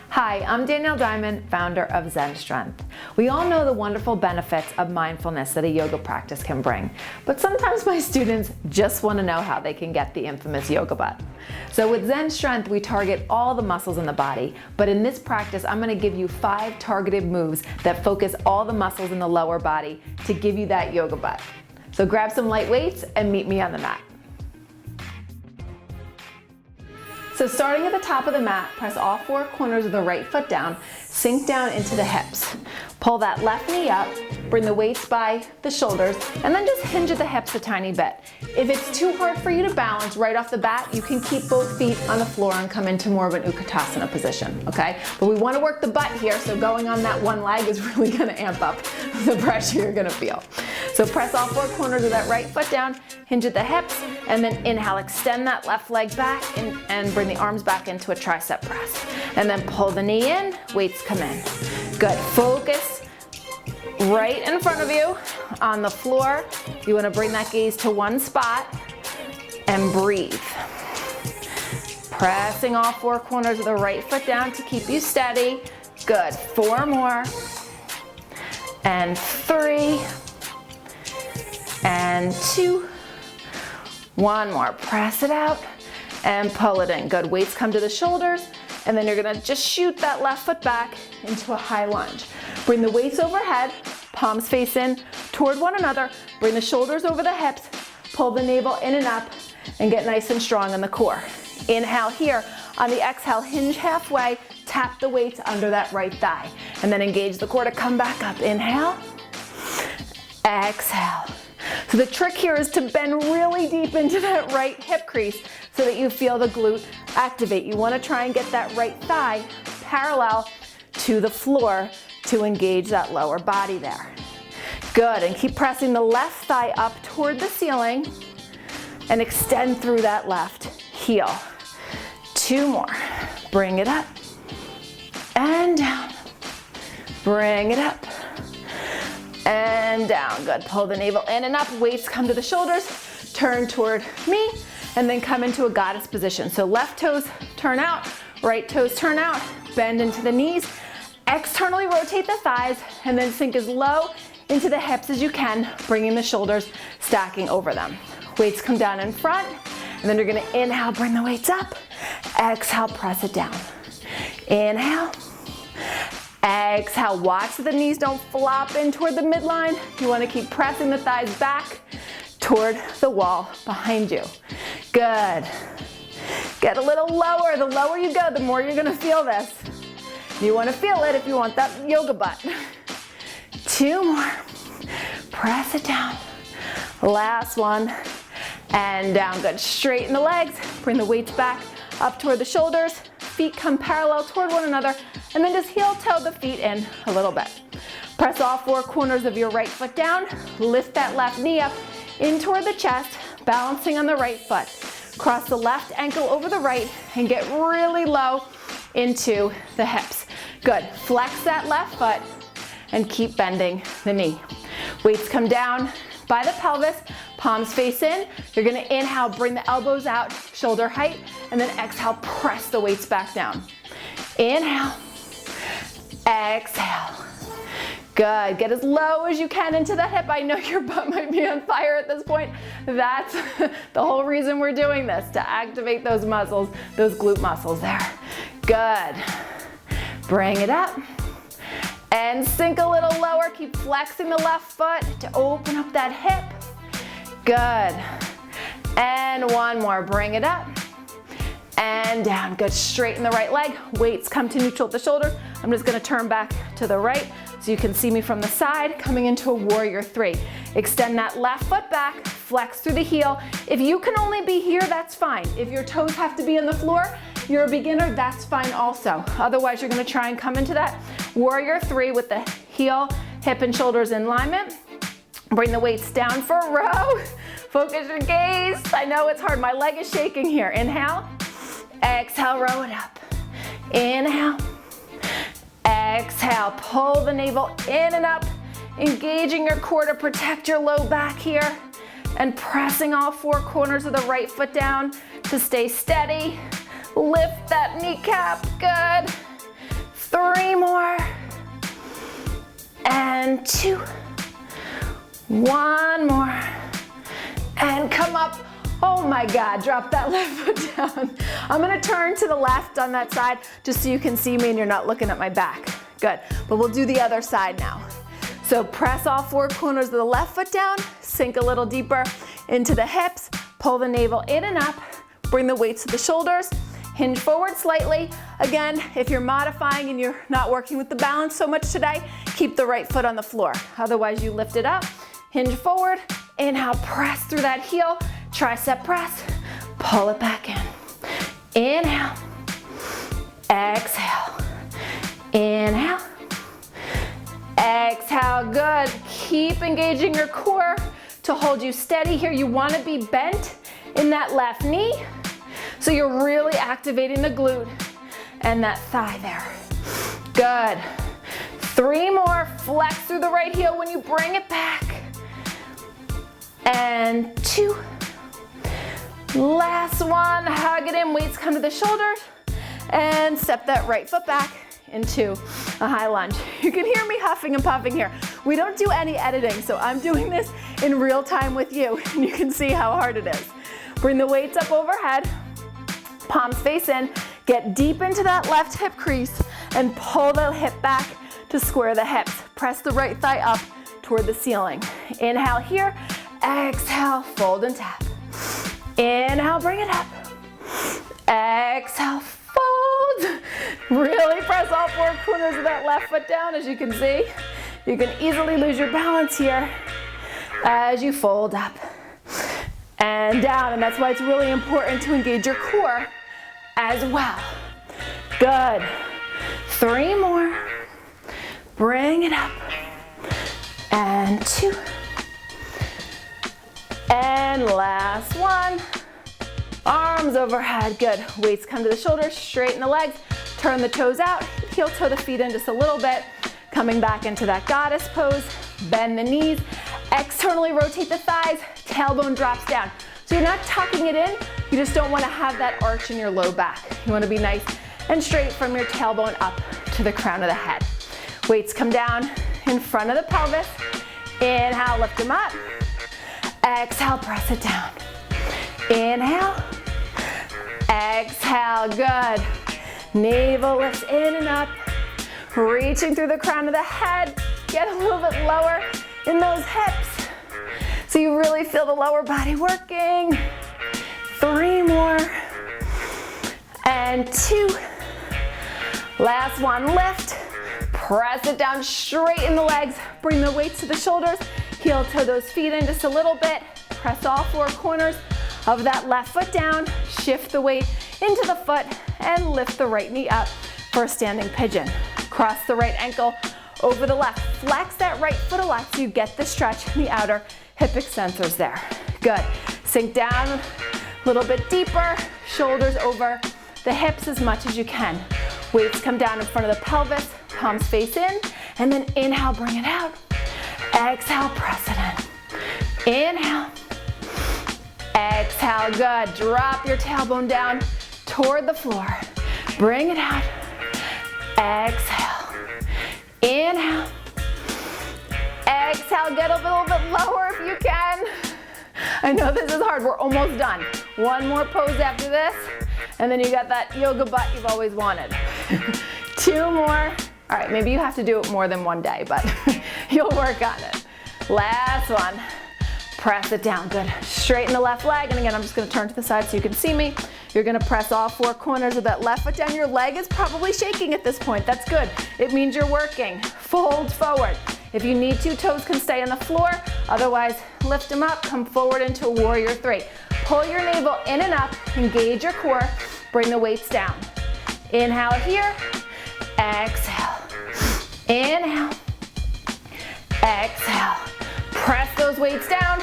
Hi, I'm Danielle Diamond, founder of Xen Strength. We all know the wonderful benefits of mindfulness that a yoga practice can bring, but sometimes my students just want to know how they can get the infamous yoga butt. So with Xen Strength, we target all the muscles in the body, but in this practice, I'm going to give you 5 targeted moves that focus all the muscles in the lower body to give you that yoga butt. So grab some light weights and meet me on the mat. So starting at the top of the mat, press all 4 corners of the right foot down, sink down into the hips. Pull that left knee up, bring the weights by the shoulders, and then just hinge at the hips a tiny bit. If it's too hard for you to balance right off the bat, you can keep both feet on the floor and come into more of an Utkatasana position, okay? But we want to work the butt here, so going on that one leg is really going to amp up the pressure you're going to feel. So press all 4 corners of that right foot down, hinge at the hips, and then inhale, extend that left leg back and bring the arms back into a tricep press. And then pull the knee in, weights come in. Good, focus right in front of you on the floor. You want to bring that gaze to one spot and breathe. Pressing all 4 corners of the right foot down to keep you steady. Good, 4 more. And 3. And 2. 1 more, press it out and pull it in. Good, weights come to the shoulders, and then you're gonna just shoot that left foot back into a high lunge. Bring the weights overhead, palms face in toward one another, bring the shoulders over the hips, pull the navel in and up, and get nice and strong in the core. Inhale here, on the exhale, hinge halfway, tap the weights under that right thigh, and then engage the core to come back up. Inhale, exhale. So the trick here is to bend really deep into that right hip crease so that you feel the glute activate. You want to try and get that right thigh parallel to the floor to engage that lower body there. Good, and keep pressing the left thigh up toward the ceiling and extend through that left heel. 2 more. Bring it up and down. Bring it up and down. Good, pull the navel in and up, weights come to the shoulders, turn toward me, and then come into a goddess position. So left toes turn out, right toes turn out, bend into the knees, externally rotate the thighs, and then sink as low into the hips as you can, bringing the shoulders stacking over them. Weights come down in front, and then you're gonna inhale, bring the weights up, exhale, press it down. Inhale, exhale, watch that the knees don't flop in toward the midline. You want to keep pressing the thighs back toward the wall behind you. Good. Get a little lower. The lower you go, the more you're going to feel this. You want to feel it if you want that yoga butt. 2 more. Press it down. Last one. And down. Good. Straighten the legs. Bring the weights back up toward the shoulders. Feet come parallel toward one another, and then just heel toe the feet in a little bit. Press all 4 corners of your right foot down, lift that left knee up in toward the chest, balancing on the right foot. Cross the left ankle over the right and get really low into the hips. Good, flex that left foot and keep bending the knee. Weights come down by the pelvis, palms face in. You're gonna inhale, bring the elbows out, shoulder height, and then exhale, press the weights back down. Inhale, exhale. Good, get as low as you can into the hip. I know your butt might be on fire at this point. That's the whole reason we're doing this, to activate those muscles, those glute muscles there. Good, bring it up. And sink a little lower, keep flexing the left foot to open up that hip. Good. And 1 more, bring it up. And down, good, straighten the right leg. Weights come to neutral at the shoulder. I'm just gonna turn back to the right so you can see me from the side, coming into a warrior 3. Extend that left foot back, flex through the heel. If you can only be here, that's fine. If your toes have to be on the floor, you're a beginner, that's fine also. Otherwise, you're gonna try and come into that warrior 3 with the heel, hip, and shoulders in alignment. Bring the weights down for a row. Focus your gaze. I know it's hard, my leg is shaking here. Inhale, exhale, row it up. Inhale, exhale, pull the navel in and up, engaging your core to protect your low back here, and pressing all 4 corners of the right foot down to stay steady. Lift that kneecap, good. and 2. 1 more. And come up. Oh my God, drop that left foot down. I'm gonna turn to the left on that side just so you can see me and you're not looking at my back. Good, but we'll do the other side now. So press all 4 corners of the left foot down, sink a little deeper into the hips, pull the navel in and up, bring the weights to the shoulders, hinge forward slightly. Again, if you're modifying and you're not working with the balance so much today, keep the right foot on the floor. Otherwise you lift it up, hinge forward, inhale, press through that heel, tricep press, pull it back in. Inhale, exhale, inhale, exhale, good. Keep engaging your core to hold you steady here. You want to be bent in that left knee, so you're really activating the glute and that thigh there. Good. 3 more, flex through the right heel when you bring it back. And 2. Last one, hug it in, weights come to the shoulders, and step that right foot back into a high lunge. You can hear me huffing and puffing here. We don't do any editing, so I'm doing this in real time with you, and you can see how hard it is. Bring the weights up overhead, palms face in, get deep into that left hip crease, and pull the hip back to square the hips. Press the right thigh up toward the ceiling. Inhale here, exhale, fold and tap. Inhale, bring it up. Exhale, fold. Really press all 4 corners of that left foot down, as you can see. You can easily lose your balance here as you fold up and down, and that's why it's really important to engage your core as well. Good. 3 more. Bring it up. And 2. And last one. Arms overhead, good. Weights come to the shoulders, straighten the legs, turn the toes out, heel toe the feet in just a little bit, coming back into that goddess pose, bend the knees, externally rotate the thighs, tailbone drops down. So you're not tucking it in, you just don't want to have that arch in your low back. You want to be nice and straight from your tailbone up to the crown of the head. Weights come down in front of the pelvis. Inhale, lift them up. Exhale, press it down. Inhale. Exhale, good. Navel lifts in and up. Reaching through the crown of the head. Get a little bit lower in those hips, so you really feel the lower body working. 3 more. And 2. Last one, lift. Press it down, straighten the legs. Bring the weights to the shoulders. Heel toe those feet in just a little bit. Press all 4 corners of that left foot down. Shift the weight into the foot and lift the right knee up for a standing pigeon. Cross the right ankle over the left. Flex that right foot a lot so you get the stretch in the outer hip extensors there. Good. Sink down a little bit deeper. Shoulders over the hips as much as you can. Weights come down in front of the pelvis. Palms face in. And then inhale, bring it out. Exhale, press it in. Inhale. Exhale, good. Drop your tailbone down toward the floor. Bring it out. Exhale. Inhale. Exhale, get a little bit lower if you can. I know this is hard, we're almost done. 1 more pose after this, and then you got that yoga butt you've always wanted. 2 more. All right, maybe you have to do it more than 1 day, but you'll work on it. Last one. Press it down, good. Straighten the left leg, and again, I'm just gonna turn to the side so you can see me. You're gonna press all 4 corners of that left foot down. Your leg is probably shaking at this point. That's good. It means you're working. Fold forward. If you need to, toes can stay on the floor. Otherwise, lift them up, come forward into warrior 3. Pull your navel in and up, engage your core, bring the weights down. Inhale here, exhale. Inhale, exhale. Press those weights down,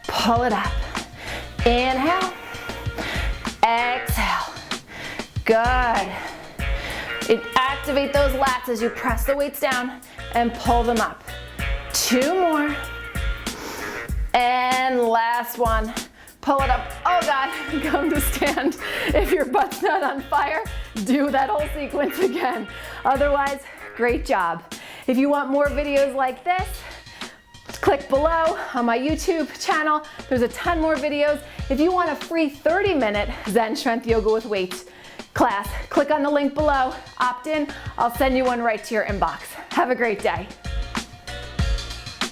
pull it up. Inhale, exhale. Good. Activate those lats as you press the weights down and pull them up. 2 more. And last one. Pull it up. Oh God, come to stand. If your butt's not on fire, do that whole sequence again. Otherwise, great job. If you want more videos like this, click below on my YouTube channel. There's a ton more videos. If you want a free 30-minute Xen Strength Yoga with weights class, click on the link below, opt in. I'll send you one right to your inbox. Have a great day.